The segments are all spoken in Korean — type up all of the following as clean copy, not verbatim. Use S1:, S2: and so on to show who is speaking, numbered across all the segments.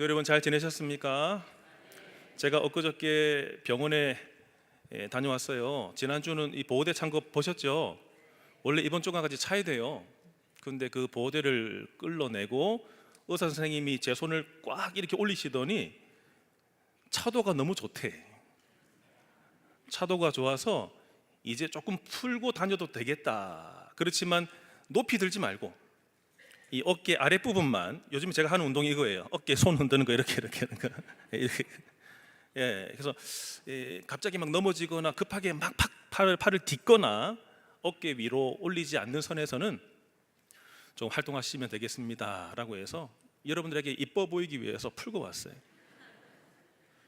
S1: 여러분 잘 지내셨습니까? 제가 엊그저께 병원에 다녀왔어요. 지난주는 이 보호대 찬 거 보셨죠? 원래 이번 주가 같이 차야 돼요. 근데 그 보호대를 끌어내고 의사 선생님이 제 손을 꽉 이렇게 올리시더니 차도가 너무 좋대. 차도가 좋아서 이제 조금 풀고 다녀도 되겠다. 그렇지만 높이 들지 말고 이 어깨 아랫부분만, 요즘 제가 하는 운동이 이거예요. 어깨 손 흔드는 거 이렇게 하는 거. 이렇게. 그래서 갑자기 막 넘어지거나 급하게 막 팔을 딛거나 어깨 위로 올리지 않는 선에서는 좀 활동하시면 되겠습니다 라고 해서 여러분들에게 이뻐 보이기 위해서 풀고 왔어요.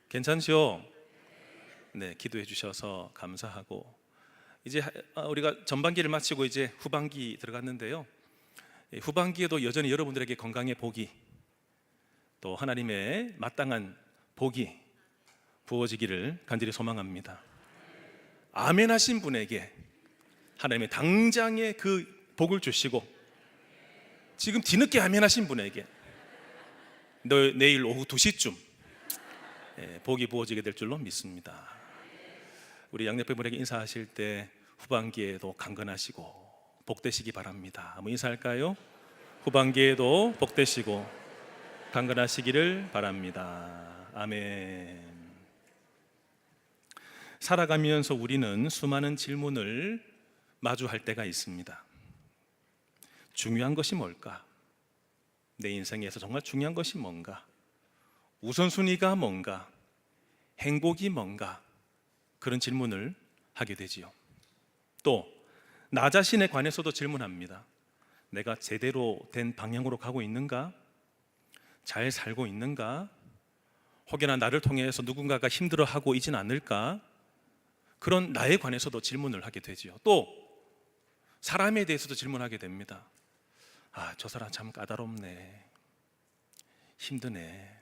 S1: 괜찮죠? 네, 기도해 주셔서 감사하고, 이제 우리가 전반기를 마치고 이제 후반기 들어갔는데요, 후반기에도 여전히 여러분들에게 건강의 복이, 또 하나님의 마땅한 복이 부어지기를 간절히 소망합니다. 아멘 하신 분에게 하나님의 당장의 그 복을 주시고, 지금 뒤늦게 아멘 하신 분에게 내일 오후 2시쯤 복이 부어지게 될 줄로 믿습니다. 우리 양옆분에게 인사하실 때 후반기에도 강건하시고 복되시기 바랍니다. 한번 인사할까요? 후반기에도 복되시고 강건하시기를 바랍니다. 아멘. 살아가면서 우리는 수많은 질문을 마주할 때가 있습니다. 중요한 것이 뭘까? 내 인생에서 정말 중요한 것이 뭔가? 우선순위가 뭔가? 행복이 뭔가? 그런 질문을 하게 되지요. 또 나 자신에 관해서도 질문합니다. 내가 제대로 된 방향으로 가고 있는가? 잘 살고 있는가? 혹여나 나를 통해서 누군가가 힘들어하고 있진 않을까? 그런 나에 관해서도 질문을 하게 되지요. 또 사람에 대해서도 질문하게 됩니다. 저 사람 참 까다롭네, 힘드네,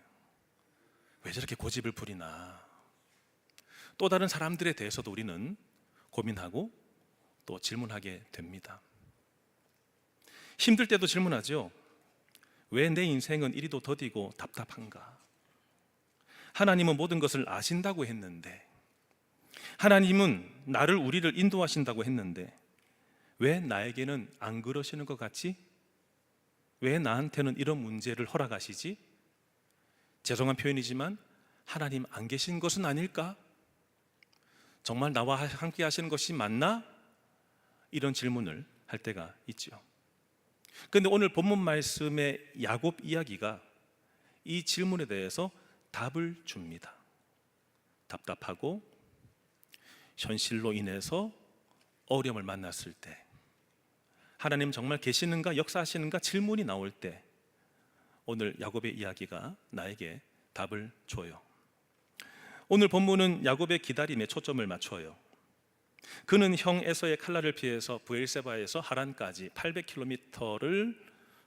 S1: 왜 저렇게 고집을 부리나. 또 다른 사람들에 대해서도 우리는 고민하고 또 질문하게 됩니다. 힘들 때도 질문하죠. 왜 내 인생은 이리도 더디고 답답한가? 하나님은 모든 것을 아신다고 했는데, 하나님은 우리를 인도하신다고 했는데 왜 나에게는 안 그러시는 것 같지? 왜 나한테는 이런 문제를 허락하시지? 죄송한 표현이지만 하나님 안 계신 것은 아닐까? 정말 나와 함께 하시는 것이 맞나? 이런 질문을 할 때가 있죠. 그런데 오늘 본문 말씀의 야곱 이야기가 이 질문에 대해서 답을 줍니다. 답답하고 현실로 인해서 어려움을 만났을 때, 하나님 정말 계시는가, 역사하시는가 질문이 나올 때 오늘 야곱의 이야기가 나에게 답을 줘요. 오늘 본문은 야곱의 기다림에 초점을 맞춰요. 그는 형 에서의 칼날을 피해서 브엘세바에서 하란까지 800km를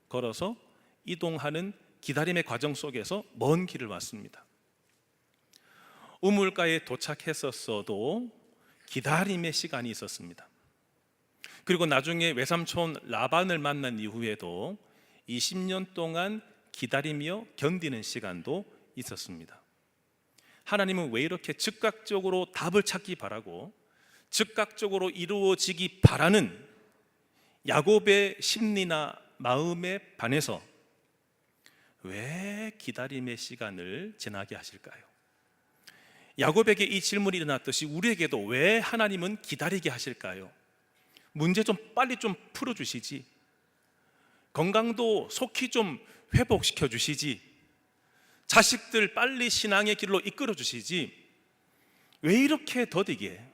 S1: 걸어서 이동하는 기다림의 과정 속에서 먼 길을 왔습니다. 우물가에 도착했었어도 기다림의 시간이 있었습니다. 그리고 나중에 외삼촌 라반을 만난 이후에도 20년 동안 기다리며 견디는 시간도 있었습니다. 하나님은 왜 이렇게 즉각적으로 답을 찾기 바라고 즉각적으로 이루어지기 바라는 야곱의 심리나 마음에 반해서 왜 기다림의 시간을 지나게 하실까요? 야곱에게 이 질문이 일어났듯이 우리에게도 왜 하나님은 기다리게 하실까요? 문제 좀 빨리 좀 풀어주시지, 건강도 속히 좀 회복시켜 주시지, 자식들 빨리 신앙의 길로 이끌어 주시지, 왜 이렇게 더디게,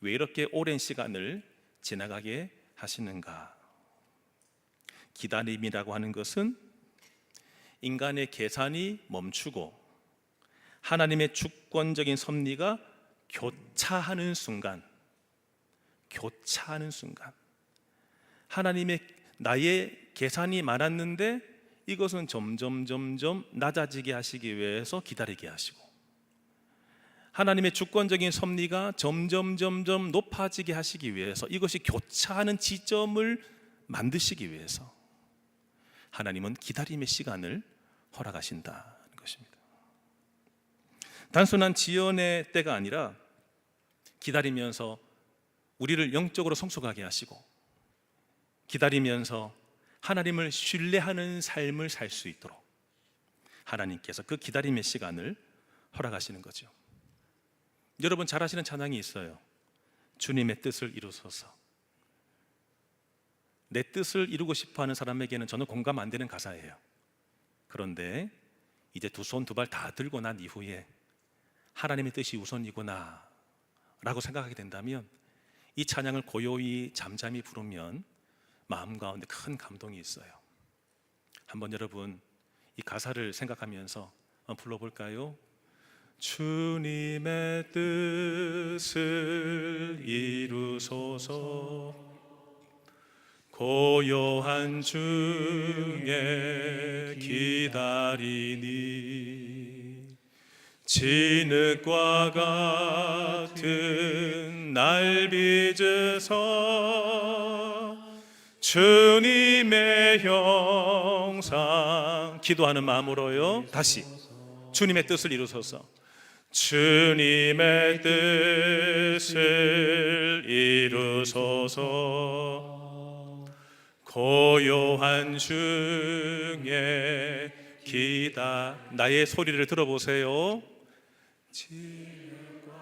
S1: 왜 이렇게 오랜 시간을 지나가게 하시는가? 기다림이라고 하는 것은 인간의 계산이 멈추고 하나님의 주권적인 섭리가 교차하는 순간, 하나님의 나의 계산이 많았는데 이것은 점점 낮아지게 하시기 위해서 기다리게 하시고, 하나님의 주권적인 섭리가 점점 높아지게 하시기 위해서, 이것이 교차하는 지점을 만드시기 위해서 하나님은 기다림의 시간을 허락하신다는 것입니다. 단순한 지연의 때가 아니라 기다리면서 우리를 영적으로 성숙하게 하시고 기다리면서 하나님을 신뢰하는 삶을 살 수 있도록 하나님께서 그 기다림의 시간을 허락하시는 거죠. 여러분 잘 아시는 찬양이 있어요. 주님의 뜻을 이루소서. 내 뜻을 이루고 싶어하는 사람에게는 저는 공감 안 되는 가사예요. 그런데 이제 두 손 두 발 다 들고 난 이후에 하나님의 뜻이 우선이구나 라고 생각하게 된다면 이 찬양을 고요히 잠잠히 부르면 마음 가운데 큰 감동이 있어요. 한번 여러분 이 가사를 생각하면서 한번 불러볼까요? 주님의 뜻을 이루소서. 고요한 중에 기다리니 진흙과 같은 날 빚으서 주님의 형상 기도하는 마음으로요. 다시 주님의 뜻을 이루소서. 주님의 뜻을 이루소서. 고요한 중에 나의 소리를 들어보세요. 진흙과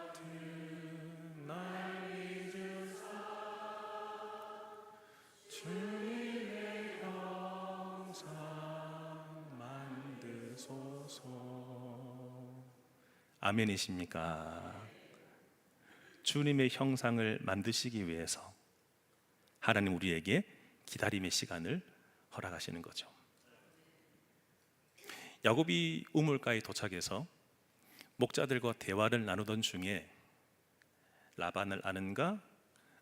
S1: 같은 날 빚으서 주님의 형상 만드소서. 아멘이십니까? 주님의 형상을 만드시기 위해서 하나님 우리에게 기다림의 시간을 허락하시는 거죠. 야곱이 우물가에 도착해서 목자들과 대화를 나누던 중에 라반을 아는가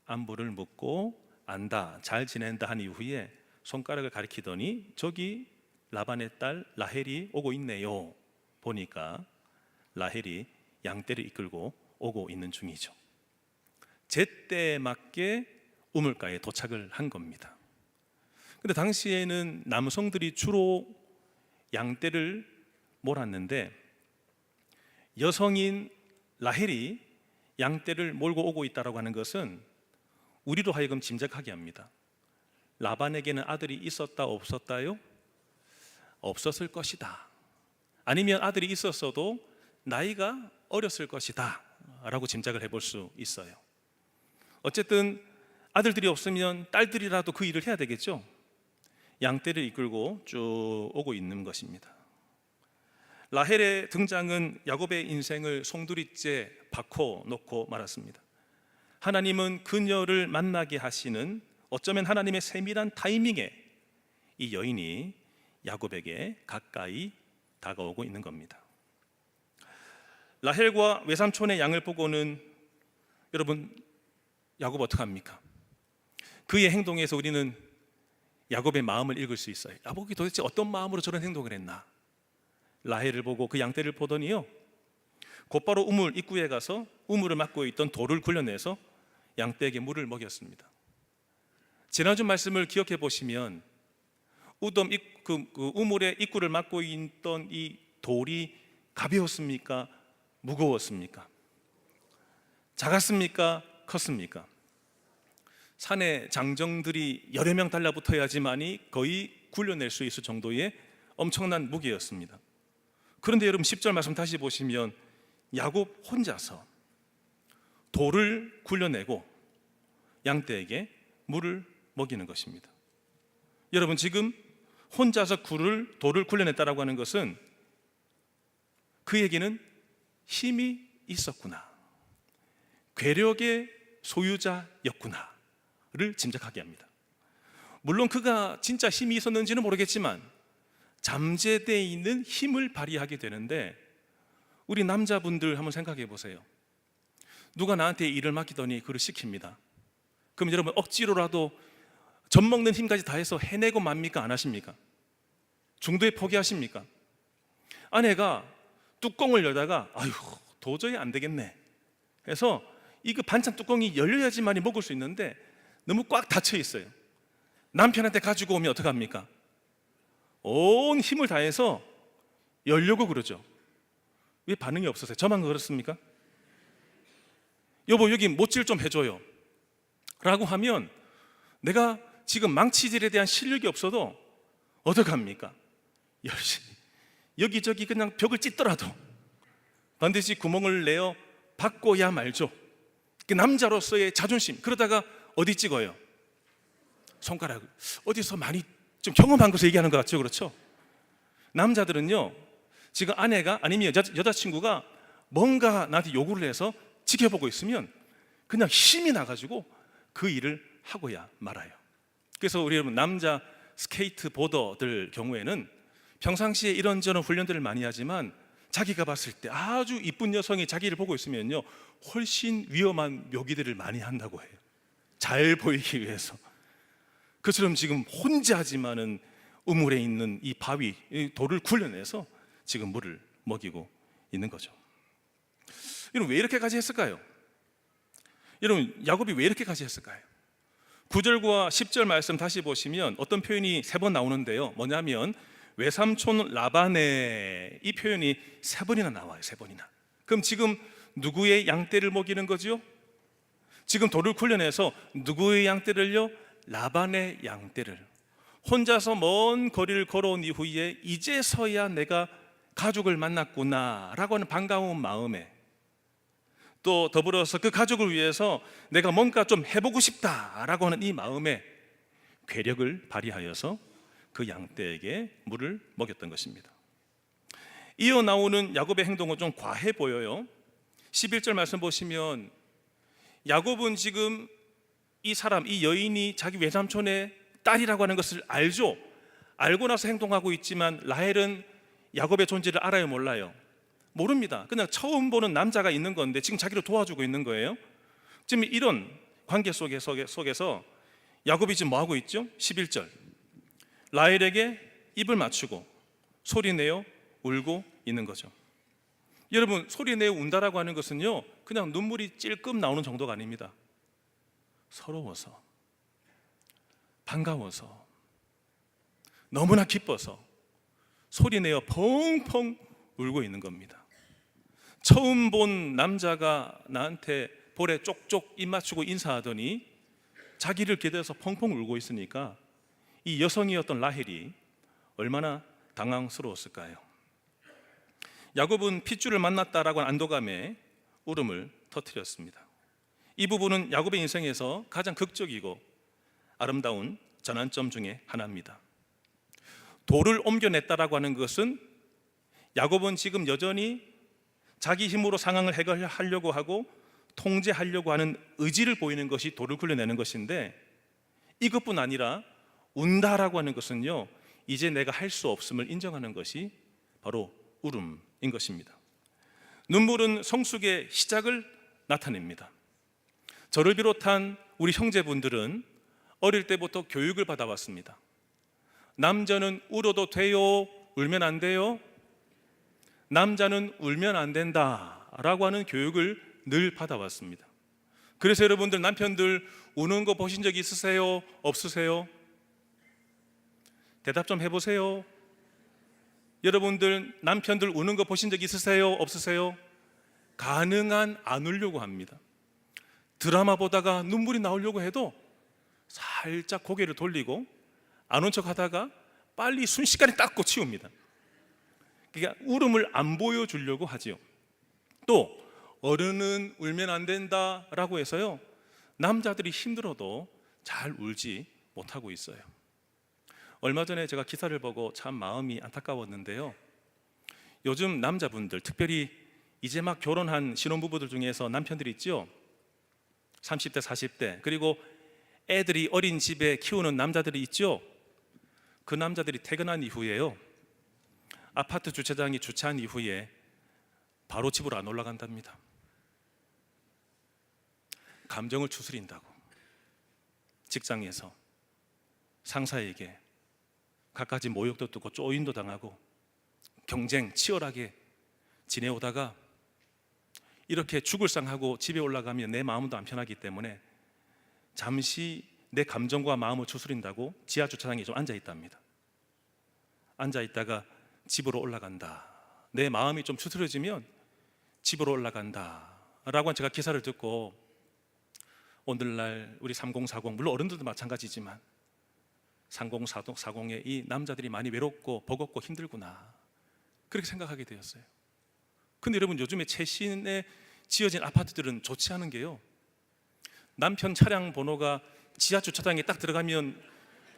S1: 안부를 묻고 안다 잘 지낸다 한 이후에 손가락을 가리키더니 저기 라반의 딸 라헬이 오고 있네요. 보니까 라헬이 양떼를 이끌고 오고 있는 중이죠. 제때에 맞게 우물가에 도착을 한 겁니다. 근데 당시에는 남성들이 주로 양떼를 몰았는데 여성인 라헬이 양떼를 몰고 오고 있다고 하는 것은 우리로 하여금 짐작하게 합니다. 라반에게는 아들이 있었다 없었다요? 없었을 것이다. 아니면 아들이 있었어도 나이가 어렸을 것이다 라고 짐작을 해볼 수 있어요. 어쨌든 아들들이 없으면 딸들이라도 그 일을 해야 되겠죠. 양떼를 이끌고 쭉 오고 있는 것입니다. 라헬의 등장은 야곱의 인생을 송두리째 바꿔놓고 말았습니다. 하나님은 그녀를 만나게 하시는 어쩌면 하나님의 세밀한 타이밍에 이 여인이 야곱에게 가까이 다가오고 있는 겁니다. 라헬과 외삼촌의 양을 보고는 여러분 야곱 어떡합니까? 그의 행동에서 우리는 야곱의 마음을 읽을 수 있어요. 야곱이 도대체 어떤 마음으로 저런 행동을 했나? 라헬을 보고 그 양떼를 보더니요 곧바로 우물 입구에 가서 우물을 막고 있던 돌을 굴려내서 양떼에게 물을 먹였습니다. 지난주 말씀을 기억해 보시면 우물의 입구를 막고 있던 이 돌이 가벼웠습니까? 무거웠습니까? 작았습니까? 컸습니까? 산에 장정들이 여러 명 달라붙어야지만이 거의 굴려낼 수 있을 정도의 엄청난 무게였습니다. 그런데 여러분 10절 말씀 다시 보시면 야곱 혼자서 돌을 굴려내고 양떼에게 물을 먹이는 것입니다. 여러분 지금 혼자서 돌을 굴려냈다라고 하는 것은 그에게는 힘이 있었구나, 괴력의 소유자였구나를 짐작하게 합니다. 물론 그가 진짜 힘이 있었는지는 모르겠지만 잠재되어 있는 힘을 발휘하게 되는데, 우리 남자분들 한번 생각해 보세요. 누가 나한테 일을 맡기더니 그걸 시킵니다. 그럼 여러분 억지로라도 젖먹는 힘까지 다해서 해내고 맙니까? 안 하십니까? 중도에 포기하십니까? 아내가 뚜껑을 열다가 아유 도저히 안 되겠네 해서 이거 반찬 뚜껑이 열려야지만이 먹을 수 있는데 너무 꽉 닫혀 있어요. 남편한테 가지고 오면 어떡합니까? 온 힘을 다해서 열려고 그러죠. 왜 반응이 없으세요? 저만 그렇습니까? 여보 여기 못질 좀 해줘요 라고 하면 내가 지금 망치질에 대한 실력이 없어도 어떡합니까? 열심히 여기저기 그냥 벽을 찢더라도 반드시 구멍을 내어 바꿔야 말죠. 그 남자로서의 자존심. 그러다가 어디 찍어요? 손가락. 어디서 많이 좀 경험한 것을 얘기하는 것 같죠? 그렇죠? 남자들은요 지금 아내가 아니면 여자친구가 뭔가 나한테 요구를 해서 지켜보고 있으면 그냥 힘이 나가지고 그 일을 하고야 말아요. 그래서 우리 여러분 남자 스케이트보더들 경우에는 평상시에 이런저런 훈련들을 많이 하지만 자기가 봤을 때 아주 이쁜 여성이 자기를 보고 있으면요 훨씬 위험한 묘기들을 많이 한다고 해요. 잘 보이기 위해서. 그처럼 지금 혼자 하지만은 우물에 있는 이 바위, 이 돌을 굴려내서 지금 물을 먹이고 있는 거죠. 여러분 왜 이렇게까지 했을까요? 여러분 야곱이 왜 이렇게까지 했을까요? 9절과 10절 말씀 다시 보시면 어떤 표현이 3번 나오는데요. 뭐냐면 외삼촌 라반의 이 표현이 3번이나 나와요. 3번이나. 그럼 지금 누구의 양떼를 먹이는 거죠? 지금 돌을 굴려내서 누구의 양떼를요? 라반의 양떼를. 혼자서 먼 거리를 걸어온 이후에 이제서야 내가 가족을 만났구나 라고 하는 반가운 마음에 또 더불어서 그 가족을 위해서 내가 뭔가 좀 해보고 싶다라고 하는 이 마음에 괴력을 발휘하여서 그 양떼에게 물을 먹였던 것입니다. 이어 나오는 야곱의 행동은 좀 과해 보여요. 11절 말씀 보시면 야곱은 지금 이 사람, 이 여인이 자기 외삼촌의 딸이라고 하는 것을 알죠. 알고 나서 행동하고 있지만 라헬은 야곱의 존재를 알아요, 몰라요? 모릅니다. 그냥 처음 보는 남자가 있는 건데 지금 자기를 도와주고 있는 거예요. 지금 이런 관계 속에서 야곱이 지금 뭐하고 있죠? 11절 라헬에게 입을 맞추고 소리내어 울고 있는 거죠. 여러분 소리내어 운다라고 하는 것은요 그냥 눈물이 찔끔 나오는 정도가 아닙니다. 서러워서, 반가워서, 너무나 기뻐서 소리내어 펑펑 울고 있는 겁니다. 처음 본 남자가 나한테 볼에 쪽쪽 입 맞추고 인사하더니 자기를 기대서 펑펑 울고 있으니까 이 여성이었던 라헬이 얼마나 당황스러웠을까요? 야곱은 핏줄을 만났다라고 하는 안도감에 울음을 터뜨렸습니다. 이 부분은 야곱의 인생에서 가장 극적이고 아름다운 전환점 중에 하나입니다. 돌을 옮겨냈다라고 하는 것은 야곱은 지금 여전히 자기 힘으로 상황을 해결하려고 하고 통제하려고 하는 의지를 보이는 것이 돌을 굴려내는 것인데 이것뿐 아니라 운다라고 하는 것은요 이제 내가 할 수 없음을 인정하는 것이 바로 울음인 것입니다. 눈물은 성숙의 시작을 나타냅니다. 저를 비롯한 우리 형제분들은 어릴 때부터 교육을 받아왔습니다. 남자는 울어도 돼요? 울면 안 돼요? 남자는 울면 안 된다라고 하는 교육을 늘 받아왔습니다. 그래서 여러분들 남편들 우는 거 보신 적 있으세요? 없으세요? 대답 좀 해보세요. 여러분들 남편들 우는 거 보신 적 있으세요? 없으세요? 가능한 안 울려고 합니다. 드라마 보다가 눈물이 나오려고 해도 살짝 고개를 돌리고 안 온 척 하다가 빨리 순식간에 닦고 치웁니다. 그러니까 울음을 안 보여주려고 하지요. 또 어른은 울면 안 된다라고 해서요 남자들이 힘들어도 잘 울지 못하고 있어요. 얼마 전에 제가 기사를 보고 참 마음이 안타까웠는데요. 요즘 남자분들 특별히 이제 막 결혼한 신혼부부들 중에서 남편들이 있죠. 30대 40대 그리고 애들이 어린 집에 키우는 남자들이 있죠. 그 남자들이 퇴근한 이후에요 아파트 주차장이 주차한 이후에 바로 집으로 안 올라간답니다. 감정을 추스린다고 직장에서 상사에게 갖가지 모욕도 듣고 쪼인도 당하고 경쟁 치열하게 지내오다가 이렇게 죽을 상하고 집에 올라가면 내 마음도 안 편하기 때문에 잠시 내 감정과 마음을 추스린다고 지하 주차장에 좀 앉아 있답니다. 앉아 있다가 집으로 올라간다. 내 마음이 좀 추스려지면 집으로 올라간다라고 제가 기사를 듣고 오늘날 우리 3040 물론 어른들도 마찬가지지만 3040의 이 남자들이 많이 외롭고 버겁고 힘들구나 그렇게 생각하게 되었어요. 근데 여러분 요즘에 최신에 지어진 아파트들은 좋지 않은 게요, 남편 차량 번호가 지하 주차장에 딱 들어가면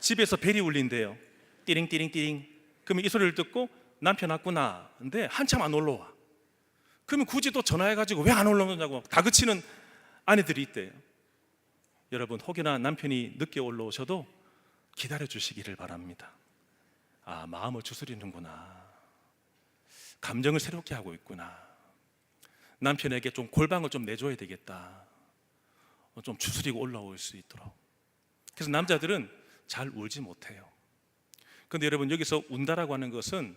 S1: 집에서 벨이 울린대요. 띠링띠링띠링. 그러면 이 소리를 듣고 남편 왔구나. 근데 한참 안 올라와. 그러면 굳이 또 전화해가지고 왜 안 올라오냐고 다그치는 아내들이 있대요. 여러분 혹여나 남편이 늦게 올라오셔도 기다려 주시기를 바랍니다. 아, 마음을 추스리는구나, 감정을 새롭게 하고 있구나, 남편에게 좀 골방을 좀 내줘야 되겠다, 좀 추스리고 올라올 수 있도록. 그래서 남자들은 잘 울지 못해요. 그런데 여러분 여기서 운다라고 하는 것은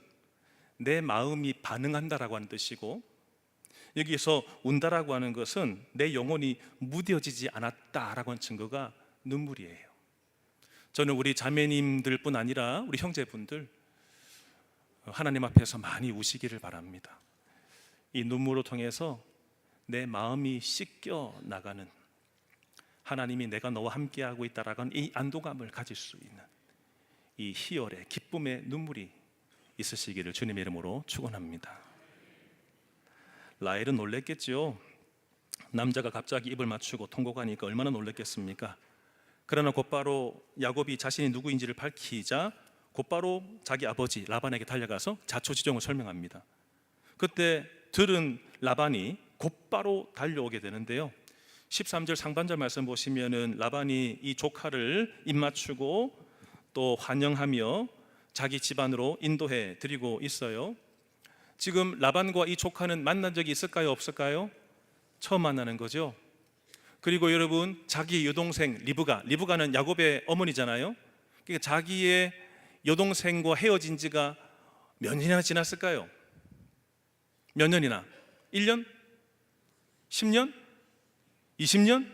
S1: 내 마음이 반응한다라고 하는 뜻이고, 여기서 운다라고 하는 것은 내 영혼이 무뎌지지 않았다라고 하는 증거가 눈물이에요. 저는 우리 자매님들 뿐 아니라 우리 형제분들 하나님 앞에서 많이 우시기를 바랍니다. 이 눈물을 통해서 내 마음이 씻겨 나가는, 하나님이 내가 너와 함께하고 있다라고 하는 이 안도감을 가질 수 있는 이 희열의 기쁨의 눈물이 있으시기를 주님의 이름으로 축원합니다. 라헬은 놀랬겠죠. 남자가 갑자기 입을 맞추고 통곡하니까 얼마나 놀랬겠습니까? 그러나 곧바로 야곱이 자신이 누구인지를 밝히자 곧바로 자기 아버지 라반에게 달려가서 자초지종을 설명합니다. 그때 들은 라반이 곧바로 달려오게 되는데요, 13절 상반절 말씀 보시면은 라반이 이 조카를 입맞추고 또 환영하며 자기 집안으로 인도해 드리고 있어요. 지금 라반과 이 조카는 만난 적이 있을까요, 없을까요? 처음 만나는 거죠. 그리고 여러분 자기 여동생 리브가는 야곱의 어머니잖아요. 그러니까 자기의 여동생과 헤어진 지가 몇 년이나 지났을까요? 몇 년이나? 1년? 10년? 20년?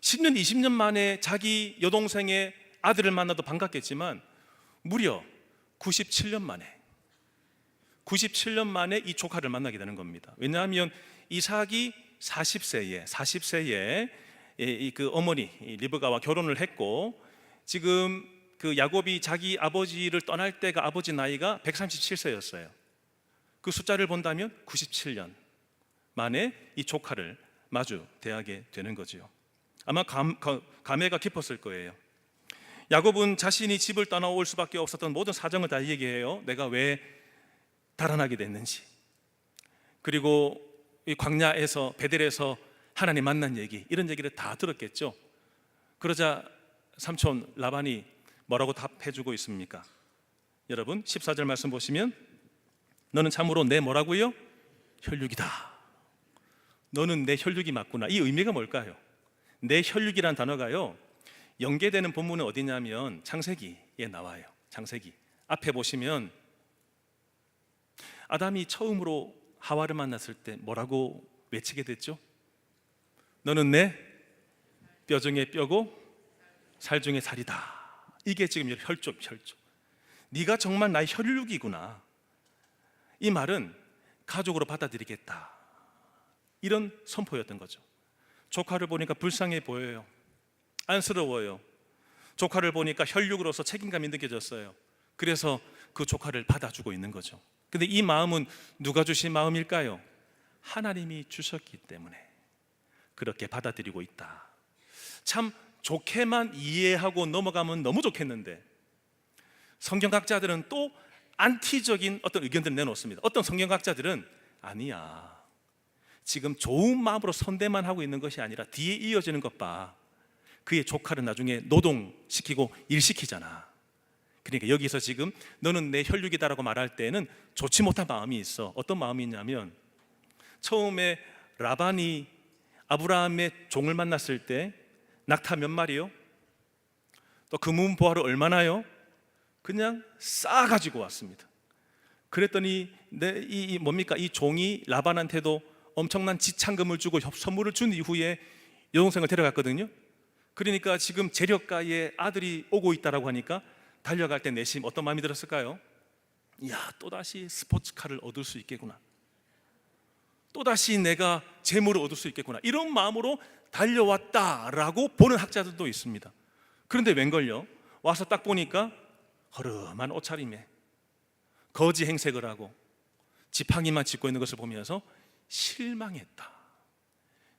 S1: 10년, 20년 만에 자기 여동생의 아들을 만나도 반갑겠지만 무려 97년 만에 이 조카를 만나게 되는 겁니다. 왜냐하면 이삭이 40세에 그 어머니 리브가와 결혼을 했고, 지금 그 야곱이 자기 아버지를 떠날 때가 아버지 나이가 137세였어요. 그 숫자를 본다면 97년 만에 이 조카를 마주 대하게 되는 거지요. 아마 감회가 깊었을 거예요. 야곱은 자신이 집을 떠나올 수밖에 없었던 모든 사정을 다 얘기해요. 내가 왜 달아나게 됐는지, 그리고 이 광야에서 베델에서 하나님 만난 얘기, 이런 얘기를 다 들었겠죠. 그러자 삼촌 라반이 뭐라고 답해주고 있습니까? 여러분 14절 말씀 보시면 너는 참으로 내 뭐라고요? 혈육이다. 너는 내 혈육이 맞구나. 이 의미가 뭘까요? 내 혈육이란 단어가요, 연계되는 본문은 어디냐면 창세기에 나와요. 창세기 앞에 보시면 아담이 처음으로 하와를 만났을 때 뭐라고 외치게 됐죠? 너는 내 뼈 중에 뼈고 살 중에 살이다. 이게 지금 혈족. 네가 정말 나의 혈육이구나. 이 말은 가족으로 받아들이겠다, 이런 선포였던 거죠. 조카를 보니까 불쌍해 보여요. 안쓰러워요. 조카를 보니까 혈육으로서 책임감이 느껴졌어요. 그래서 그 조카를 받아주고 있는 거죠. 근데 이 마음은 누가 주신 마음일까요? 하나님이 주셨기 때문에 그렇게 받아들이고 있다. 참 좋게만 이해하고 넘어가면 너무 좋겠는데, 성경학자들은 또 안티적인 어떤 의견들을 내놓습니다. 어떤 성경학자들은 아니야, 지금 좋은 마음으로 선대만 하고 있는 것이 아니라 뒤에 이어지는 것 봐. 그의 조카를 나중에 노동시키고 일시키잖아. 그러니까 여기서 지금 너는 내 혈육이다라고 말할 때는 좋지 못한 마음이 있어. 어떤 마음이 있냐면, 처음에 라반이 아브라함의 종을 만났을 때 낙타 몇 마리요? 또 금은보화를 얼마나요? 그냥 싸가지고 왔습니다. 그랬더니 이 종이 라반한테도 엄청난 지창금을 주고 선물을 준 이후에 여동생을 데려갔거든요. 그러니까 지금 재력가의 아들이 오고 있다라고 하니까 달려갈 때 내심 어떤 마음이 들었을까요? 야, 또다시 스포츠카를 얻을 수 있겠구나, 또다시 내가 재물을 얻을 수 있겠구나, 이런 마음으로 달려왔다라고 보는 학자들도 있습니다. 그런데 웬걸요? 와서 딱 보니까 허름한 옷차림에 거지 행색을 하고 지팡이만 짚고 있는 것을 보면서 실망했다.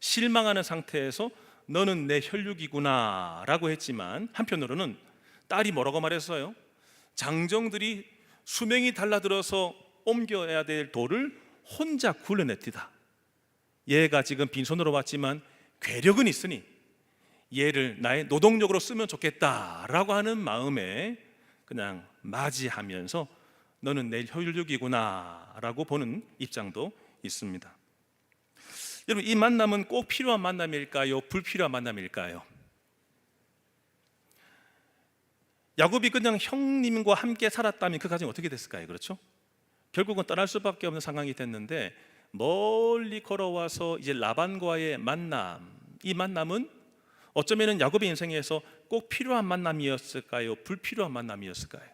S1: 실망하는 상태에서 너는 내 혈육이구나 라고 했지만, 한편으로는 딸이 뭐라고 말했어요? 장정들이 수명이 달라들어서 옮겨야 될 돌을 혼자 굴러냈디다. 얘가 지금 빈손으로 왔지만 괴력은 있으니 얘를 나의 노동력으로 쓰면 좋겠다라고 하는 마음에 그냥 맞이하면서 너는 내 혈육이구나 라고 보는 입장도 있습니다. 여러분, 이 만남은 꼭 필요한 만남일까요? 불필요한 만남일까요? 야곱이 그냥 형님과 함께 살았다면 그 가정이 어떻게 됐을까요? 그렇죠? 결국은 떠날 수밖에 없는 상황이 됐는데, 멀리 걸어와서 이제 라반과의 만남, 이 만남은 어쩌면 야곱의 인생에서 꼭 필요한 만남이었을까요? 불필요한 만남이었을까요?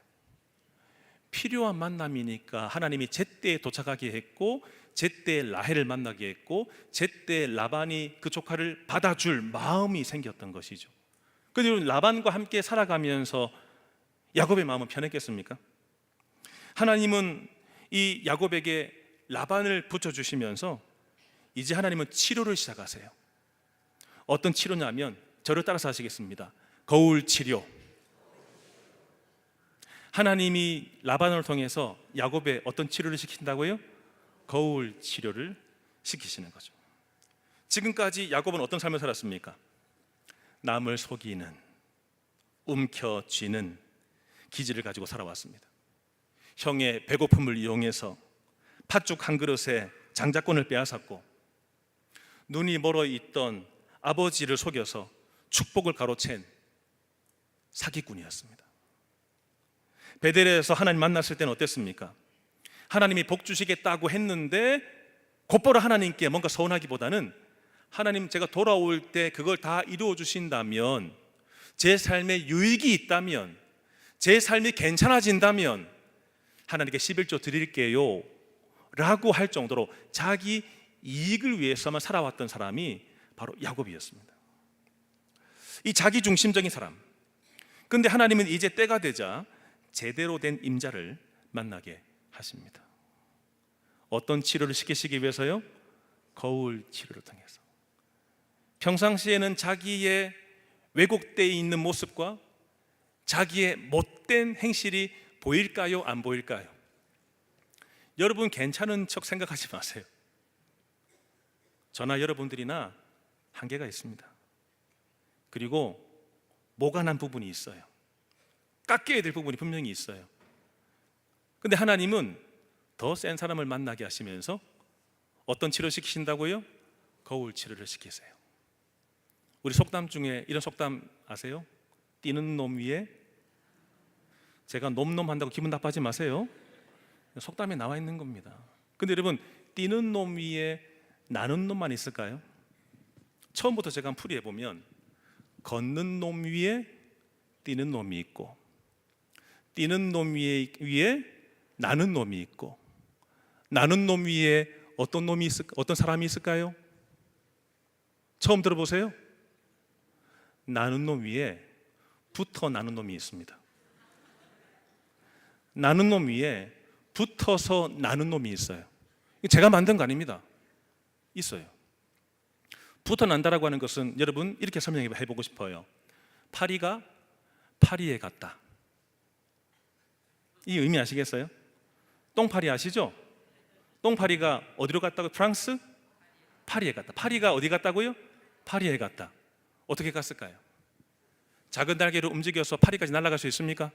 S1: 필요한 만남이니까 하나님이 제때에 도착하게 했고, 제때에 라헬을 만나게 했고, 제때에 라반이 그 조카를 받아줄 마음이 생겼던 것이죠. 그런데 라반과 함께 살아가면서 야곱의 마음은 편했겠습니까? 하나님은 이 야곱에게 라반을 붙여주시면서 이제 하나님은 치료를 시작하세요. 어떤 치료냐면, 저를 따라서 하시겠습니다. 거울 치료. 하나님이 라반을 통해서 야곱에 어떤 치료를 시킨다고요? 거울 치료를 시키시는 거죠. 지금까지 야곱은 어떤 삶을 살았습니까? 남을 속이는, 움켜쥐는 기질을 가지고 살아왔습니다. 형의 배고픔을 이용해서 팥죽 한 그릇에 장자권을 빼앗았고, 눈이 멀어 있던 아버지를 속여서 축복을 가로챈 사기꾼이었습니다. 베델에서 하나님 만났을 때는 어땠습니까? 하나님이 복 주시겠다고 했는데 곧바로 하나님께 뭔가 서운하기보다는, 하나님 제가 돌아올 때 그걸 다 이루어 주신다면, 제 삶에 유익이 있다면, 제 삶이 괜찮아진다면 하나님께 11조 드릴게요 라고 할 정도로 자기 이익을 위해서만 살아왔던 사람이 바로 야곱이었습니다. 이 자기중심적인 사람. 그런데 하나님은 이제 때가 되자 제대로 된 임자를 만나게 하십니다. 어떤 치료를 시키시기 위해서요? 거울 치료를 통해서. 평상시에는 자기의 왜곡되어 있는 모습과 자기의 못된 행실이 보일까요? 안 보일까요? 여러분, 괜찮은 척 생각하지 마세요. 저나 여러분들이나 한계가 있습니다. 그리고 모가난 부분이 있어요. 깎여야 될 부분이 분명히 있어요. 근데 하나님은 더 센 사람을 만나게 하시면서 어떤 치료 시키신다고요? 거울 치료를 시키세요. 우리 속담 중에 이런 속담 아세요? 뛰는 놈 위에, 제가 놈놈 한다고 기분 나빠하지 마세요. 속담에 나와 있는 겁니다. 근데 여러분, 뛰는 놈 위에 나는 놈만 있을까요? 처음부터 제가 한번 풀이해 보면, 걷는 놈 위에 뛰는 놈이 있고, 뛰는 놈 위에 나는 놈이 있고, 나는 놈 위에 어떤 사람이 있을까요? 처음 들어보세요. 나는 놈 위에 붙어 나는 놈이 있습니다. 나는 놈 위에 붙어서 나는 놈이 있어요. 제가 만든 거 아닙니다. 있어요. 붙어 난다라고 하는 것은 여러분 이렇게 설명해 보고 싶어요. 파리가 파리에 갔다. 이 의미 아시겠어요? 똥파리 아시죠? 똥파리가 어디로 갔다고? 프랑스? 파리에 갔다. 파리가 어디 갔다고요? 파리에 갔다. 어떻게 갔을까요? 작은 날개로 움직여서 파리까지 날아갈 수 있습니까?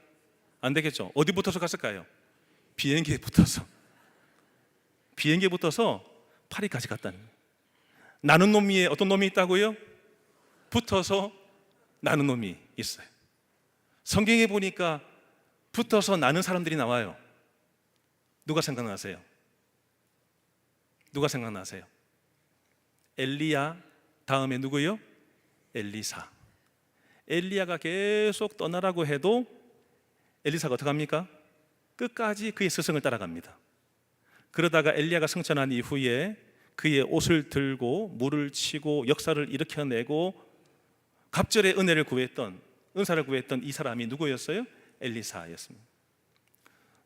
S1: 안 되겠죠. 어디 붙어서 갔을까요? 비행기에 붙어서. 비행기에 붙어서 파리까지 갔다는. 나는 놈 위에 어떤 놈이 있다고요? 붙어서 나는 놈이 있어요. 성경에 보니까 붙어서 나는 사람들이 나와요. 누가 생각나세요? 누가 생각나세요? 엘리야, 다음에 누구요? 엘리사. 엘리야가 계속 떠나라고 해도 엘리사가 어떻게 합니까? 끝까지 그의 스승을 따라갑니다. 그러다가 엘리야가 승천한 이후에 그의 옷을 들고 물을 치고 역사를 일으켜내고 갑절의 은혜를 구했던, 은사를 구했던 이 사람이 누구였어요? 엘리사였습니다.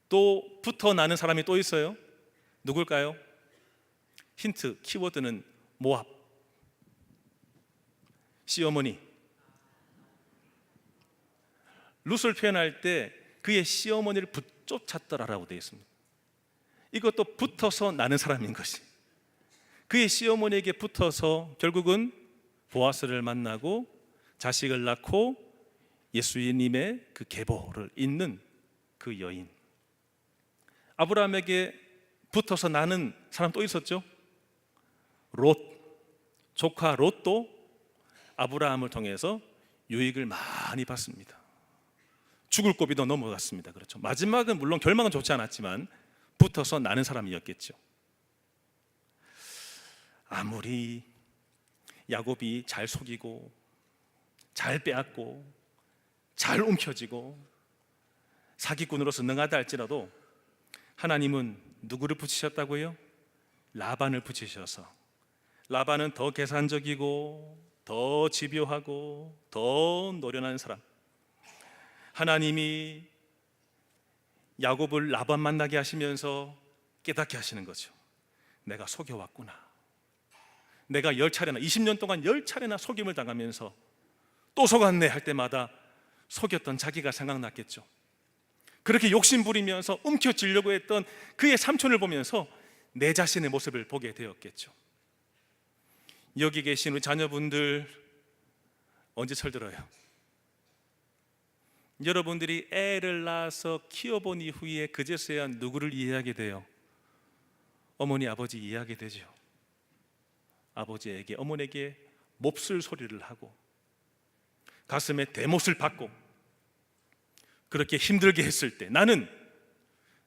S1: 또 붙어 나는 사람이 또 있어요. 누굴까요? 힌트, 키워드는 모압. 시어머니. 룻을 표현할 때 그의 시어머니를 붙쫓았더라라고 되어 있습니다. 이것도 붙어서 나는 사람인 것이, 그의 시어머니에게 붙어서 결국은 보아스를 만나고 자식을 낳고 예수님의 그 계보를 잇는 그 여인. 아브라함에게 붙어서 나는 사람 또 있었죠. 롯, 조카 롯도 아브라함을 통해서 유익을 많이 받습니다. 죽을 고비도 넘어갔습니다. 그렇죠. 마지막은 물론 결말은 좋지 않았지만 붙어서 나는 사람이었겠죠. 아무리 야곱이 잘 속이고 잘 빼앗고 잘 움켜쥐고 사기꾼으로서 능하다 할지라도 하나님은 누구를 붙이셨다고요? 라반을 붙이셔서, 라반은 더 계산적이고 더 집요하고 더 노련한 사람, 하나님이 야곱을 라반 만나게 하시면서 깨닫게 하시는 거죠. 내가 속여왔구나. 내가 10차례나 20년 동안 10차례나 속임을 당하면서 또 속았네 할 때마다 속였던 자기가 생각났겠죠. 그렇게 욕심부리면서 움켜쥐려고 했던 그의 삼촌을 보면서 내 자신의 모습을 보게 되었겠죠. 여기 계신 우리 자녀분들 언제 철들어요? 여러분들이 애를 낳아서 키워본 이후에 그제서야 누구를 이해하게 돼요? 어머니 아버지 이해하게 되죠. 아버지에게 어머니에게 몹쓸 소리를 하고 가슴에 대못을 받고 그렇게 힘들게 했을 때 나는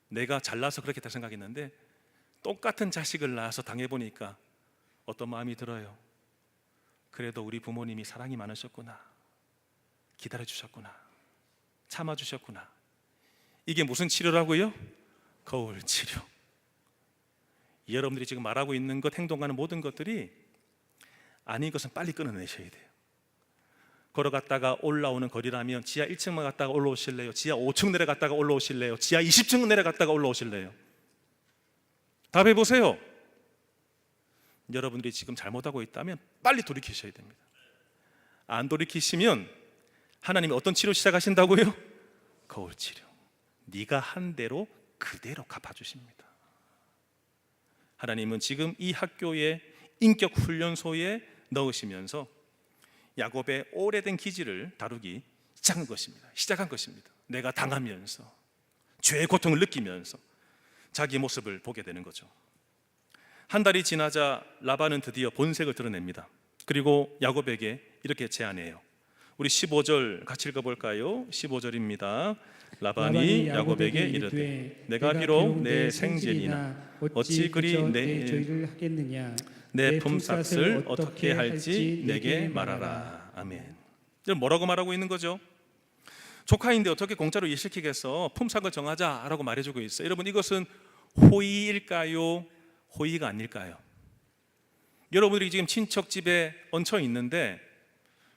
S1: 내가 잘나서 그렇게 다 생각했는데 똑같은 자식을 낳아서 당해보니까 어떤 마음이 들어요? 그래도 우리 부모님이 사랑이 많으셨구나, 기다려주셨구나, 참아주셨구나. 이게 무슨 치료라고요? 거울 치료. 여러분들이 지금 말하고 있는 것, 행동하는 모든 것들이 아닌 것은 빨리 끊어내셔야 돼요. 걸어갔다가 올라오는 거리라면 지하 1층만 갔다가 올라오실래요? 지하 5층 내려갔다가 올라오실래요? 지하 20층 내려갔다가 올라오실래요? 답해보세요. 여러분들이 지금 잘못하고 있다면 빨리 돌이키셔야 됩니다. 안 돌이키시면 하나님이 어떤 치료 시작하신다고요? 거울 치료. 네가 한 대로 그대로 갚아주십니다. 하나님은 지금 이 학교에 인격 훈련소에 넣으시면서 야곱의 오래된 기질을 다루기 시작한 것입니다. 내가 당하면서 죄의 고통을 느끼면서 자기 모습을 보게 되는 거죠. 한 달이 지나자 라반은 드디어 본색을 드러냅니다. 그리고 야곱에게 이렇게 제안해요. 우리 15절 같이 읽어볼까요? 15절입니다. 라반이 야곱에게 이르되 내가 비록 내 생전이나 어찌 그리 내
S2: 저희를 하겠느냐?
S1: 내 품삯을 어떻게 할지 내게 말하라. 아멘. 뭐라고 말하고 있는 거죠? 조카인데 어떻게 공짜로 일시키겠어? 품삯을 정하자라고 말해주고 있어요. 여러분, 이것은 호의일까요? 호의가 아닐까요? 여러분들이 지금 친척 집에 얹혀 있는데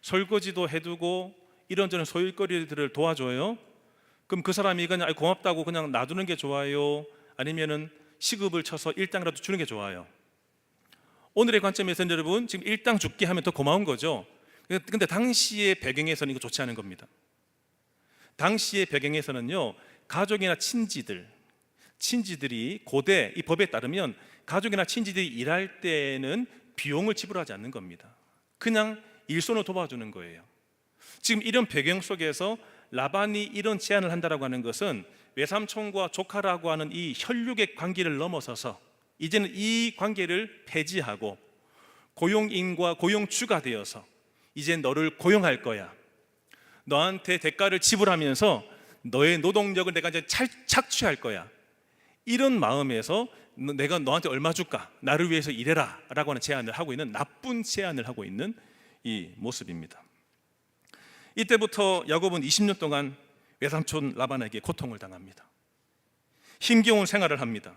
S1: 설거지도 해두고 이런저런 소일거리들을 도와줘요. 그럼 그 사람이 그냥 고맙다고 그냥 놔두는 게 좋아요? 아니면은 시급을 쳐서 일당이라도 주는 게 좋아요? 오늘의 관점에서는 여러분 지금 일당 죽게 하면 더 고마운 거죠. 근데 당시의 배경에서는 이거 좋지 않은 겁니다. 당시의 배경에서는요, 가족이나 친지들이 고대 이 법에 따르면 가족이나 친지들이 일할 때는 비용을 지불하지 않는 겁니다. 그냥 일손을 도와주는 거예요. 지금 이런 배경 속에서 라반이 이런 제안을 한다라고 하는 것은 외삼촌과 조카라고 하는 이 혈육의 관계를 넘어서서 이제는 이 관계를 폐지하고 고용인과 고용주가 되어서 이제 너를 고용할 거야. 너한테 대가를 지불하면서 너의 노동력을 내가 이제 착취할 거야. 이런 마음에서 내가 너한테 얼마 줄까? 나를 위해서 일해라 라고 하는 제안을 하고 있는, 나쁜 제안을 하고 있는 이 모습입니다. 이때부터 야곱은 20년 동안 외삼촌 라반에게 고통을 당합니다. 힘겨운 생활을 합니다.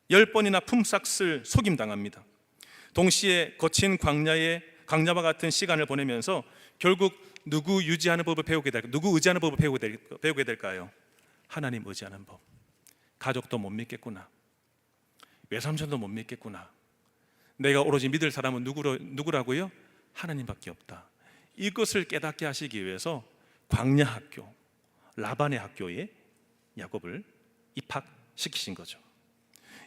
S1: 10번이나 품삯을 속임당합니다. 동시에 거친 광야와 같은 시간을 보내면서 결국 누구 유지하는 법을 배우게 될까요? 누구 의지하는 법을 배우게 될까요? 하나님 의지하는 법. 가족도 못 믿겠구나, 외삼촌도 못 믿겠구나, 내가 오로지 믿을 사람은 누구라고요? 하나님밖에 없다. 이것을 깨닫게 하시기 위해서 광야 학교, 라반의 학교에 야곱을 입학시키신 거죠.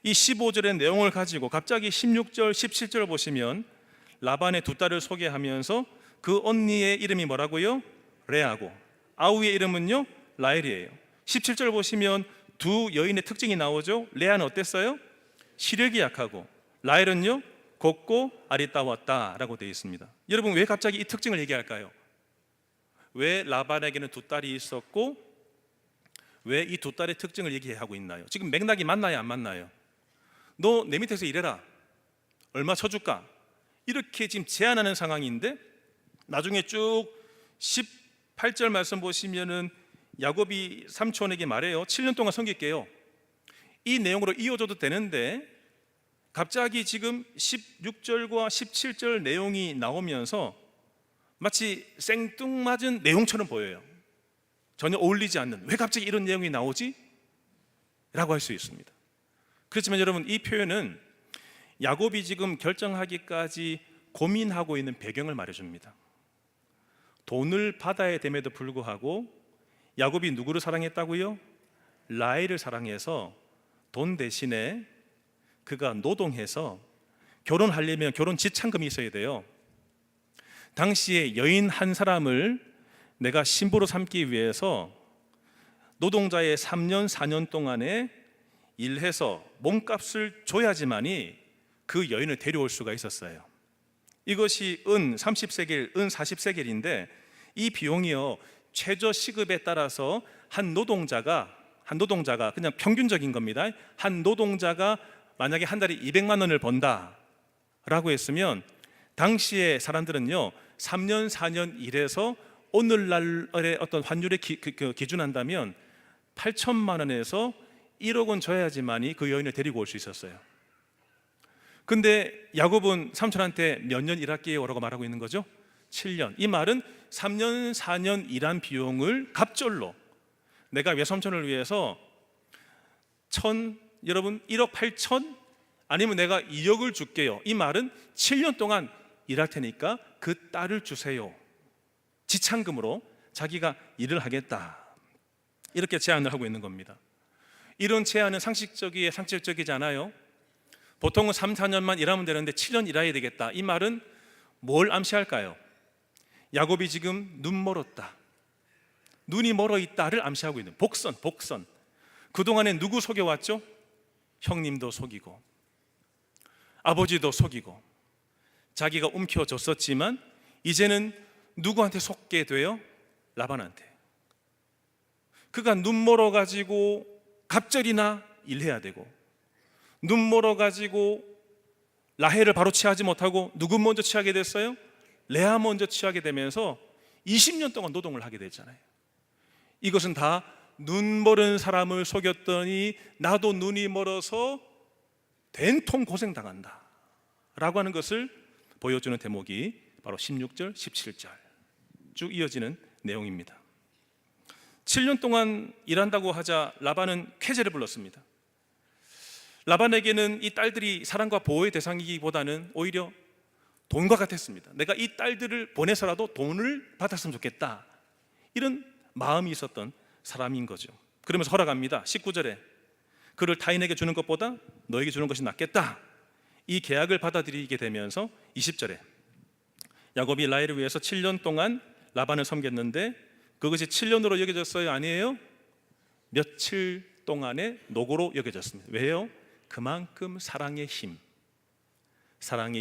S1: 이 15절의 내용을 가지고 갑자기 16절, 17절 보시면 라반의 두 딸을 소개하면서 그 언니의 이름이 뭐라고요? 레아고, 아우의 이름은요? 라헬이에요. 17절 보시면 두 여인의 특징이 나오죠. 레아는 어땠어요? 시력이 약하고, 라헬은요? 곱고 아리따웠다라고 되어 있습니다. 여러분, 왜 갑자기 이 특징을 얘기할까요? 왜 라반에게는 두 딸이 있었고 왜 이 두 딸의 특징을 얘기하고 있나요? 지금 맥락이 맞나요, 안 맞나요? 너 내 밑에서 일해라, 얼마 쳐줄까? 이렇게 지금 제안하는 상황인데, 나중에 쭉 18절 말씀 보시면은 야곱이 삼촌에게 말해요. 7년 동안 섬길게요. 이 내용으로 이어져도 되는데 갑자기 지금 16절과 17절 내용이 나오면서 마치 생뚱맞은 내용처럼 보여요. 전혀 어울리지 않는, 왜 갑자기 이런 내용이 나오지? 라고 할 수 있습니다. 그렇지만 여러분, 이 표현은 야곱이 지금 결정하기까지 고민하고 있는 배경을 말해줍니다. 돈을 받아야 됨에도 불구하고 야곱이 누구를 사랑했다고요? 라헬을 사랑해서 돈 대신에 그가 노동해서 결혼하려면 결혼 지참금이 있어야 돼요. 당시에 여인 한 사람을 내가 신부로 삼기 위해서 노동자의 3년 4년 동안에 일해서 몸값을 줘야지만이 그 여인을 데려올 수가 있었어요. 이것이 은 30세겔, 은 40세겔인데 이 비용이요, 최저 시급에 따라서 한 노동자가 그냥 평균적인 겁니다. 한 노동자가 만약에 한 달에 200만 원을 번다라고 했으면 당시에 사람들은요 3년 4년 일해서 오늘날의 어떤 환율에 기준한다면 8천만 원에서 1억 원 줘야지만이 그 여인을 데리고 올 수 있었어요. 근데 야곱은 삼촌한테 몇 년 일할게요 라고 말하고 있는 거죠? 7년. 이 말은 3년 4년 일한 비용을 갑절로 내가 외삼촌을 위해서 여러분 1억 8천 아니면 내가 2억을 줄게요. 이 말은 7년 동안 일할 테니까 그 딸을 주세요. 지참금으로 자기가 일을 하겠다, 이렇게 제안을 하고 있는 겁니다. 이런 제안은 상식적이지 않아요. 보통은 3, 4년만 일하면 되는데 7년 일해야 되겠다. 이 말은 뭘 암시할까요? 야곱이 지금 눈이 멀어 있다를 암시하고 있는 복선. 그동안에 누구 속여왔죠? 형님도 속이고 아버지도 속이고 자기가 움켜줬었지만 이제는 누구한테 속게 돼요? 라반한테. 그가 눈 멀어 가지고 갑절이나 일해야 되고, 눈 멀어 가지고 라헬을 바로 취하지 못하고 누구 먼저 취하게 됐어요? 레아 먼저 취하게 되면서 20년 동안 노동을 하게 됐잖아요. 이것은 다 눈 멀은 사람을 속였더니 나도 눈이 멀어서 된통 고생당한다 라고 하는 것을 보여주는 대목이 바로 16절, 17절 쭉 이어지는 내용입니다. 7년 동안 일한다고 하자 라반은 쾌재를 불렀습니다. 라반에게는 이 딸들이 사랑과 보호의 대상이기보다는 오히려 돈과 같았습니다. 내가 이 딸들을 보내서라도 돈을 받았으면 좋겠다, 이런 마음이 있었던 사람인 거죠. 그러면서 허락합니다. 19절에 그를 타인에게 주는 것보다 너에게 주는 것이 낫겠다, 이 계약을 받아들이게 되면서 20절에 야곱이 라헬을 위해서 7년 동안 라반을 섬겼는데 그것이 7년으로 여겨졌어요? 아니에요? 며칠 동안의 노고로 여겨졌습니다. 왜요? 그만큼 사랑의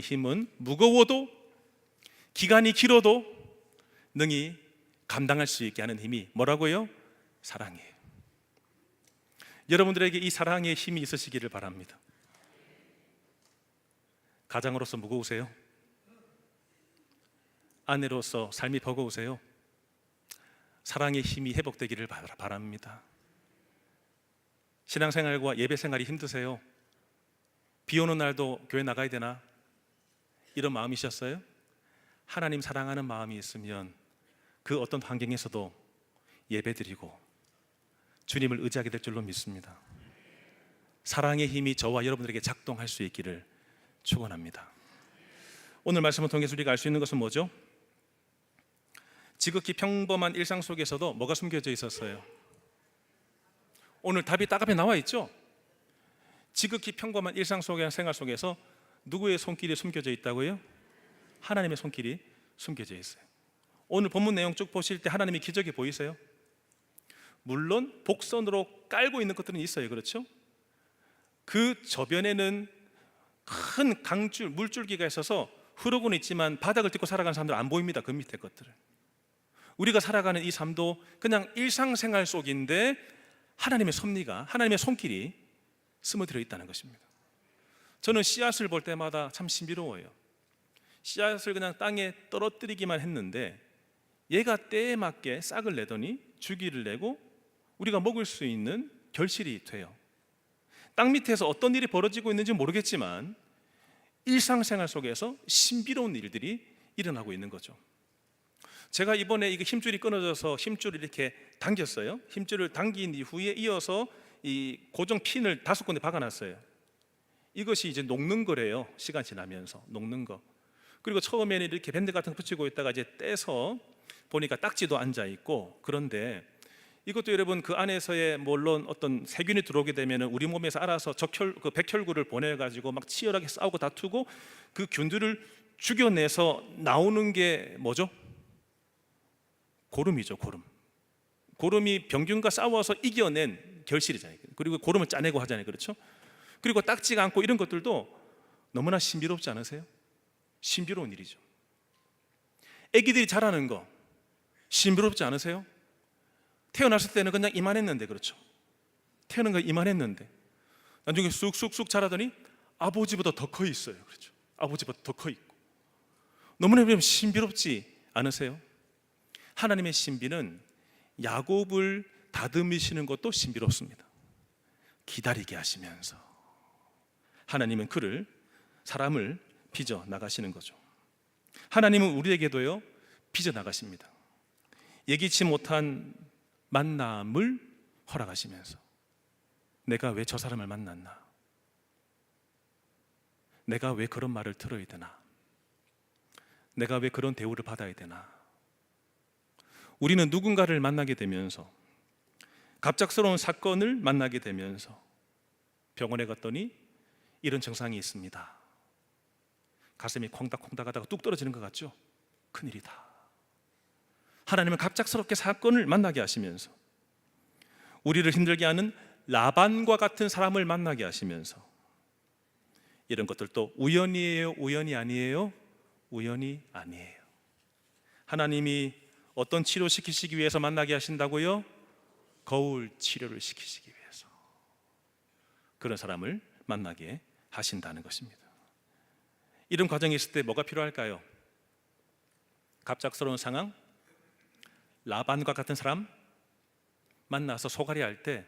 S1: 힘은 무거워도 기간이 길어도 능히 감당할 수 있게 하는 힘이 뭐라고요? 사랑이에요. 여러분들에게 이 사랑의 힘이 있으시기를 바랍니다. 가장으로서 무거우세요? 아내로서 삶이 버거우세요? 사랑의 힘이 회복되기를 바랍니다. 신앙생활과 예배생활이 힘드세요? 비 오는 날도 교회 나가야 되나? 이런 마음이셨어요? 하나님 사랑하는 마음이 있으면 그 어떤 환경에서도 예배드리고 주님을 의지하게 될 줄로 믿습니다. 사랑의 힘이 저와 여러분들에게 작동할 수 있기를 축원합니다. 오늘 말씀을 통해서 우리가 알 수 있는 것은 뭐죠? 지극히 평범한 일상 속에서도 뭐가 숨겨져 있었어요? 오늘 답이 딱 앞에 나와 있죠? 지극히 평범한 일상 속의 생활 속에서 누구의 손길이 숨겨져 있다고요? 하나님의 손길이 숨겨져 있어요. 오늘 본문 내용 쭉 보실 때 하나님의 기적이 보이세요? 물론 복선으로 깔고 있는 것들은 있어요. 그렇죠? 그 저변에는 큰 강줄, 물줄기가 있어서 흐르고는 있지만 바닥을 딛고 살아가는 사람들은 안 보입니다. 그 밑에 것들을. 우리가 살아가는 이 삶도 그냥 일상생활 속인데 하나님의 섭리가, 하나님의 손길이 스며들어 있다는 것입니다. 저는 씨앗을 볼 때마다 참 신비로워요. 씨앗을 그냥 땅에 떨어뜨리기만 했는데 얘가 때에 맞게 싹을 내더니 줄기를 내고 우리가 먹을 수 있는 결실이 돼요. 땅 밑에서 어떤 일이 벌어지고 있는지 모르겠지만 일상생활 속에서 신비로운 일들이 일어나고 있는 거죠. 제가 이번에 이거 힘줄이 끊어져서 힘줄을 이렇게 당겼어요. 힘줄을 당긴 이후에 이어서 이 고정 핀을 5군데 박아놨어요. 이것이 이제 녹는 거래요. 시간 지나면서 녹는 거. 그리고 처음에는 이렇게 밴드 같은 거 붙이고 있다가 이제 떼서 보니까 딱지도 앉아 있고, 그런데 이것도 여러분 그 안에서의 물론 어떤 세균이 들어오게 되면 우리 몸에서 알아서 그 백혈구를 보내가지고 막 치열하게 싸우고 다투고 그 균들을 죽여내서 나오는 게 뭐죠? 고름이죠. 고름이 병균과 싸워서 이겨낸 결실이잖아요. 그리고 고름을 짜내고 하잖아요. 그렇죠? 그리고 딱지가 않고 이런 것들도 너무나 신비롭지 않으세요? 신비로운 일이죠. 애기들이 자라는 거 신비롭지 않으세요? 태어났을 때는 그냥 이만했는데, 그렇죠? 태어난 거 이만했는데 나중에 쑥쑥쑥 자라더니 아버지보다 더 커 있어요. 그렇죠? 아버지보다 더 커 있고 너무나 신비롭지 않으세요? 하나님의 신비는 야곱을 다듬으시는 것도 신비롭습니다. 기다리게 하시면서 하나님은 사람을 빚어 나가시는 거죠. 하나님은 우리에게도요 빚어 나가십니다. 예기치 못한 만남을 허락하시면서 내가 왜 저 사람을 만났나? 내가 왜 그런 말을 들어야 되나? 내가 왜 그런 대우를 받아야 되나? 우리는 누군가를 만나게 되면서 갑작스러운 사건을 만나게 되면서 병원에 갔더니 이런 증상이 있습니다. 가슴이 콩닥콩닥 하다가 뚝 떨어지는 것 같죠? 큰일이다. 하나님은 갑작스럽게 사건을 만나게 하시면서 우리를 힘들게 하는 라반과 같은 사람을 만나게 하시면서 이런 것들도 우연이에요? 우연이 아니에요? 우연이 아니에요. 하나님이 어떤 치료시키시기 위해서 만나게 하신다고요? 거울 치료를 시키시기 위해서 그런 사람을 만나게 하신다는 것입니다. 이런 과정이 있을 때 뭐가 필요할까요? 갑작스러운 상황, 라반과 같은 사람 만나서 소갈이 할 때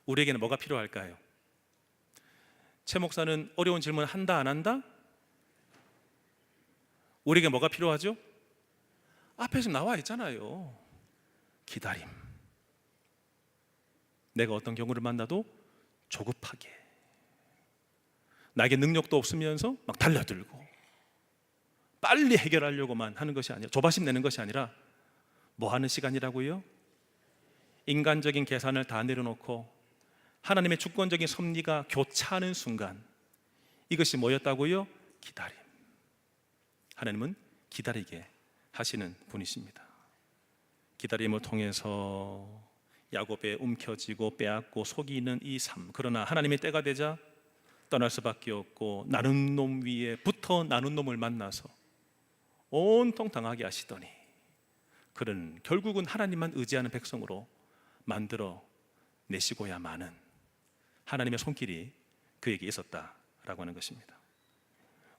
S1: 우리에게는 뭐가 필요할까요? 최 목사는 어려운 질문 한다 안 한다? 우리에게 뭐가 필요하죠? 앞에서 나와 있잖아요. 기다림. 내가 어떤 경우를 만나도 조급하게 나에게 능력도 없으면서 막 달려들고 빨리 해결하려고만 하는 것이 아니라, 조바심 내는 것이 아니라 뭐 하는 시간이라고요? 인간적인 계산을 다 내려놓고 하나님의 주권적인 섭리가 교차하는 순간, 이것이 뭐였다고요? 기다림. 하나님은 기다리게 하시는 분이십니다. 기다림을 통해서 야곱의 움켜쥐고 빼앗고 속이는 이 삶, 그러나 하나님의 때가 되자 떠날 수밖에 없고 나눈 놈 위에 붙어 나눈 놈을 만나서 온통 당하게 하시더니 그는 결국은 하나님만 의지하는 백성으로 만들어 내시고야마는 하나님의 손길이 그에게 있었다라고 하는 것입니다.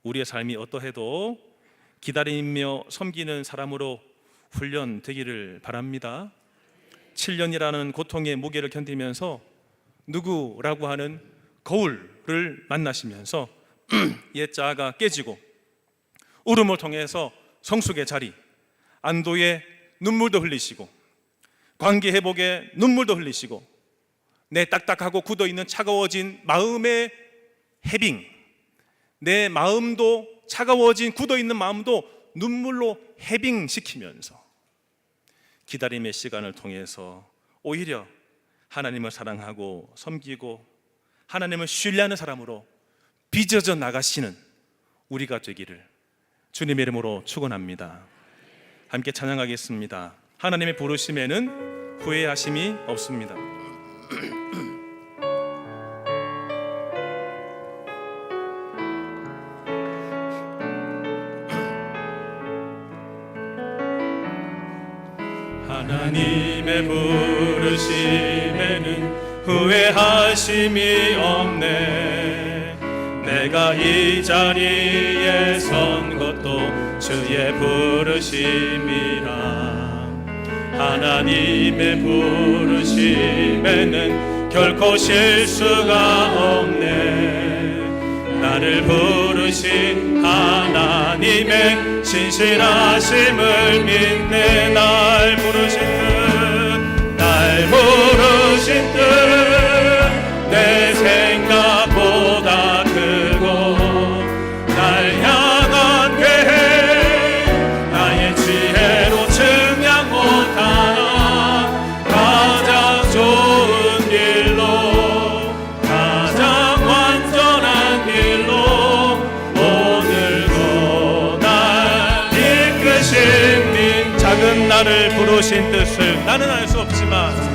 S1: 우리의 삶이 어떠해도 기다리며 섬기는 사람으로 훈련되기를 바랍니다. 7년이라는 고통의 무게를 견디면서 누구라고 하는 거울을 만나시면서 옛 자아가 깨지고 울음을 통해서 성숙의 자리, 안도의 눈물도 흘리시고 관계 회복의 눈물도 흘리시고 내 딱딱하고 굳어있는 차가워진 마음의 해빙, 내 마음도 차가워진 굳어있는 마음도 눈물로 해빙시키면서 기다림의 시간을 통해서 오히려 하나님을 사랑하고 섬기고 하나님을 신뢰하는 사람으로 빚어져 나가시는 우리가 되기를 주님의 이름으로 축원합니다. 함께 찬양하겠습니다. 하나님의 부르심에는 후회하심이 없습니다. 하나님의 부르심에는 후회하심이 없네. 내가 이 자리에 선 것도 주의 부르심이라. 하나님의 부르심에는 결코 실수가 없네. 나를 부르신 하나님의 신실하심을 믿네. 날 부르신 듯 내 생각보다 크고 날 향한 계획 나의 지혜로 증량 못하나 가장 좋은 길로 가장 완전한 길로 오늘도 날 이끄신 작은 나를 부르신 뜻을 나는 알 수 없지만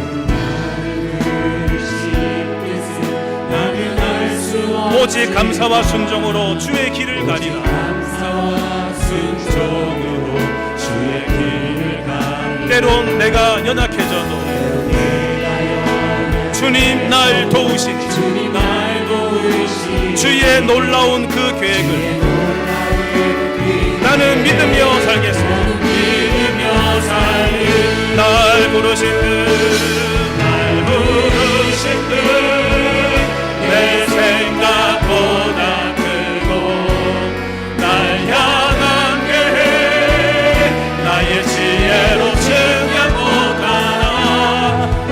S1: 오직 감사와 순종으로 주의 길을 가리라. 감사와 순종으로 주의 길을 가리라. 때론 내가 연약해져도 주님 날 도우시니 주의 놀라운 그 계획을 나는 믿으며 살겠습니다. 날 부르신 듯 내 생각보다 크고 날 향한 계획 나의 지혜로 증량 못하나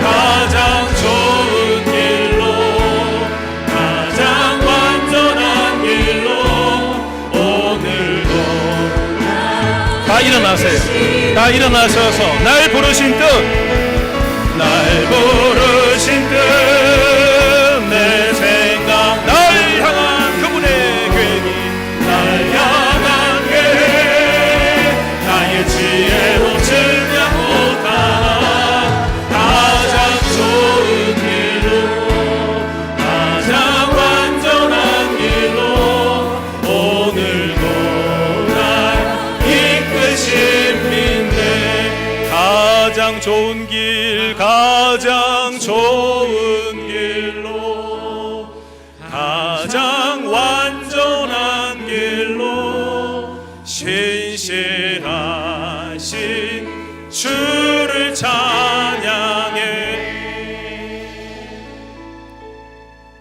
S1: 가장 좋은 길로 가장 완전한 길로 오늘도 다 일어나세요. 다 일어나셔서 날 부르신 뜻 내 생각 날 향한 그분의 계획이 날 향한 계획 나의 지혜로 증량 못하나 가장 좋은 길로 가장 완전한 길로 오늘도 날 이끄신 믿네. 가장 좋은 길 가장 좋은 길로 가장 완전한 길로 신실하신 주를 찬양해.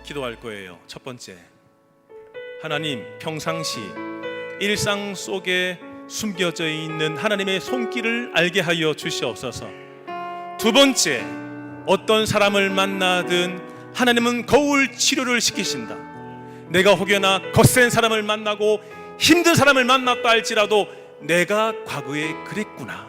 S1: 기도할 거예요. 첫 번째, 하나님 평상시 일상 속에 숨겨져 있는 하나님의 손길을 알게 하여 주시옵소서. 두 번째, 어떤 사람을 만나든 하나님은 거울 치료를 시키신다. 내가 혹여나 거센 사람을 만나고 힘든 사람을 만났다 할지라도 내가 과거에 그랬구나.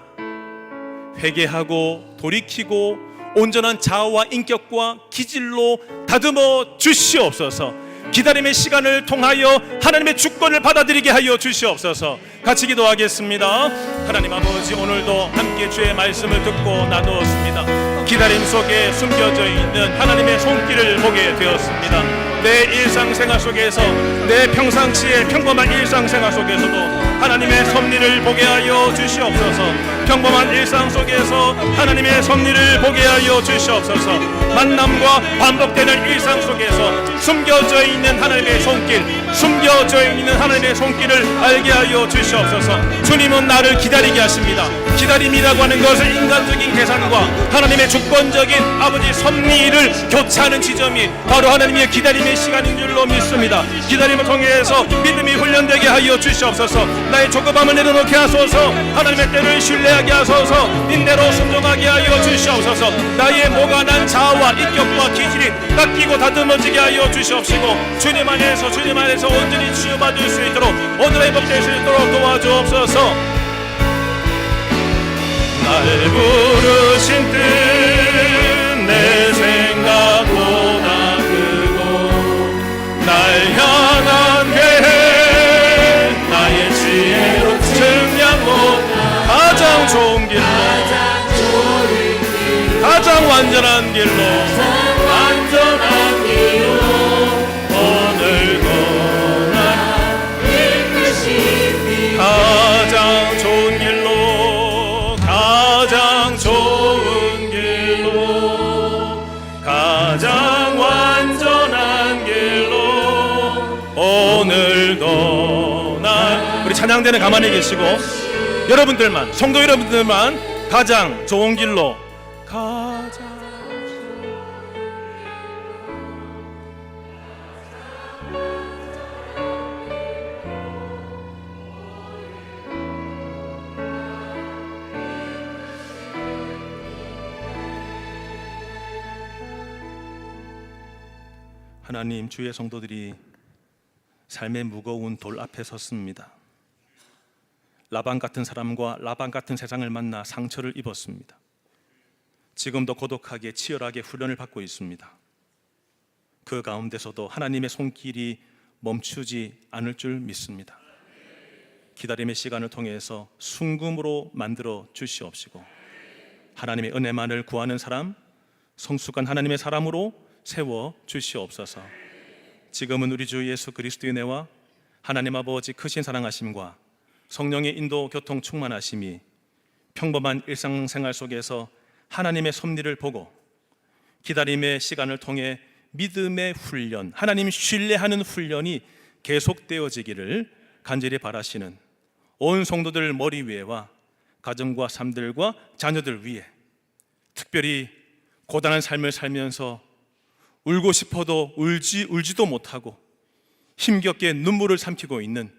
S1: 회개하고 돌이키고 온전한 자아와 인격과 기질로 다듬어 주시옵소서. 기다림의 시간을 통하여 하나님의 주권을 받아들이게 하여 주시옵소서. 같이 기도하겠습니다. 하나님 아버지, 오늘도 함께 주의 말씀을 듣고 나누었습니다. 기다림 속에 숨겨져 있는 하나님의 손길을 보게 되었습니다. 내 일상생활 속에서, 내 평상시의 평범한 일상생활 속에서도 하나님의 섭리를 보게 하여 주시옵소서. 평범한 일상 속에서 하나님의 섭리를 보게 하여 주시옵소서. 만남과 반복되는 일상 속에서 숨겨져 있는 하나님의 손길, 숨겨져 있는 하나님의 손길을 알게 하여 주시옵소서. 주님은 나를 기다리게 하십니다. 기다림이라고 하는 것은 인간적인 계산과 하나님의 주권적인 아버지 섭리를 교차하는 지점이 바로 하나님의 기다림의 시간인 줄로 믿습니다. 기다림을 통해서 믿음이 훈련되게 하여 주시옵소서. 나의 조급함을 내려놓게 하소서. 하나님의 때를 신뢰하게 하소서. 인내로 순종하게 하여 주시옵소서. 나의 모관한 자아와 인격과 기질이 깎이고 다듬어지게 하여 주시옵시고, 주님 안에서 온전히 치유받을 수 있도록, 오늘의 법될 수 있도록 도와주옵소서. 날 부르신 뜻 내 생각보다 크고, 날 향한 계획 나의 지혜로 증량 못한 가장 좋은 길로, 가장 완전한 길로, 오늘도 난 가장 좋은 길로, 가장 좋은 길로, 가장 완전한 길로, 오늘도 난. 우리 찬양대는 가만히 계시고, 여러분들만, 성도 여러분들만 가장 좋은 길로, 가장. 하나님, 주의 성도들이 삶의 무거운 돌 앞에 섰습니다. 라반 같은 사람과 라반 같은 세상을 만나 상처를 입었습니다. 지금도 고독하게 치열하게 훈련을 받고 있습니다. 그 가운데서도 하나님의 손길이 멈추지 않을 줄 믿습니다. 기다림의 시간을 통해서 순금으로 만들어 주시옵시고, 하나님의 은혜만을 구하는 사람, 성숙한 하나님의 사람으로 세워 주시옵소서. 지금은 우리 주 예수 그리스도의 은혜와 하나님 아버지 크신 사랑하심과 성령의 인도 교통 충만하심이 평범한 일상생활 속에서 하나님의 섭리를 보고 기다림의 시간을 통해 믿음의 훈련, 하나님 신뢰하는 훈련이 계속되어지기를 간절히 바라시는 온 성도들 머리 위에와 가정과 삶들과 자녀들 위에, 특별히 고단한 삶을 살면서 울고 싶어도 울지도 못하고 힘겹게 눈물을 삼키고 있는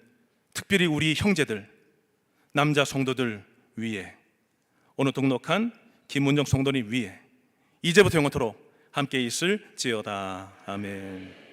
S1: 특별히 우리 형제들, 남자 성도들 위에, 오늘 등록한 김문정 성도님 위에 이제부터 영원토록 함께 있을지어다. 아멘.